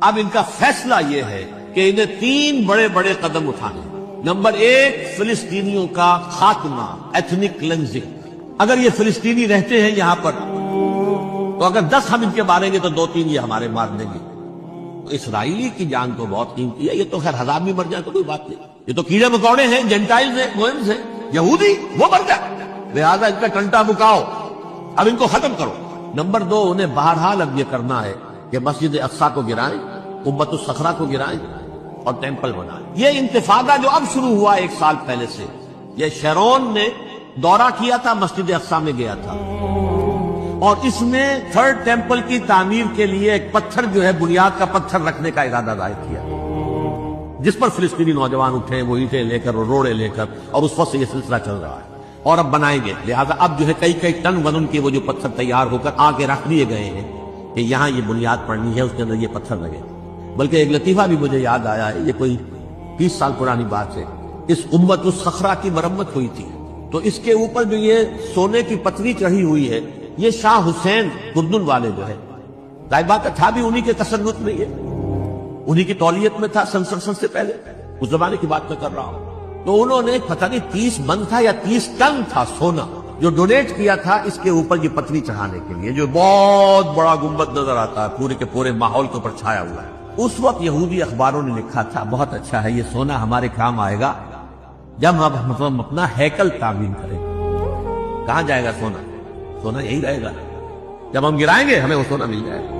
اب ان کا فیصلہ یہ ہے کہ انہیں 3 بڑے بڑے قدم اٹھانے. نمبر 1 فلسطینیوں کا خاتمہ، ایتھنک کلینزنگ. اگر یہ فلسطینی رہتے ہیں یہاں پر تو اگر 10 ہم ان کے ماریں گے تو 2-3 یہ ہمارے مار دیں گے. تو اسرائیلی کی جان تو بہت قیمتی ہے. یہ تو خیر 1000 بھی مر جائے تو کوئی بات نہیں، یہ تو کیڑے مکوڑے ہیں، جینٹائلز ہیں، گوئمز ہیں، یہودی، وہ مر جائے. لہذا ان کا ٹنٹا مکاؤ، اب ان کو ختم کرو. نمبر 2 انہیں بہرحال اب یہ کرنا ہے کہ مسجد اقصی کو گرائیں، قبۃ الصخرہ کو گرائیں اور ٹیمپل بنائیں. یہ انتفاضہ جو اب شروع ہوا 1 سال پہلے سے، یہ شیرون نے دورہ کیا تھا، مسجد اقصی میں گیا تھا اور اس میں 3rd ٹیمپل کی تعمیر کے لیے ایک پتھر جو ہے بنیاد کا پتھر رکھنے کا ارادہ ظاہر کیا، جس پر فلسطینی نوجوان اٹھے، وہ اینٹیں لے کر اور روڑے لے کر، اور اس وقت سے یہ سلسلہ چل رہا ہے اور اب بنائیں گے. لہذا اب جو ہے کئی ٹن وزن کے وہ جو پتھر تیار ہو کر آ کے رکھ دیے گئے ہیں کہ یہاں یہ بنیاد پڑنی ہے، اس کے اندر یہ پتھر لگے. بلکہ ایک لطیفہ بھی مجھے یاد آیا ہے، یہ کوئی 30 سال پرانی بات ہے. اس قبۃ الصخرہ کی مرمت ہوئی تھی تو اس کے اوپر جو یہ سونے کی پتری چڑھی ہوئی ہے، یہ شاہ حسین اردن والے جو ہے، ظاہر بات تھا بھی انہی کے تسلط میں، یہ انہی کی تولیت میں تھا سنسن سے پہلے، اس زمانے کی بات میں کر رہا ہوں. تو انہوں نے پتہ نہیں 30 من تھا یا 30 ٹن تھا سونا جو ڈونیٹ کیا تھا اس کے اوپر یہ پتری چڑھانے کے لیے، جو بہت بڑا گنبد نظر آتا ہے، پورے کے پورے ماحول کے اوپر چھایا ہوا ہے. اس وقت یہودی اخباروں نے لکھا تھا بہت اچھا ہے، یہ سونا ہمارے کام آئے گا جب ہم اپنا ہیکل تعمیر کریں گے. کہاں جائے گا سونا؟ سونا یہی رہے گا، جب ہم گرائیں گے ہمیں وہ سونا مل جائے گا.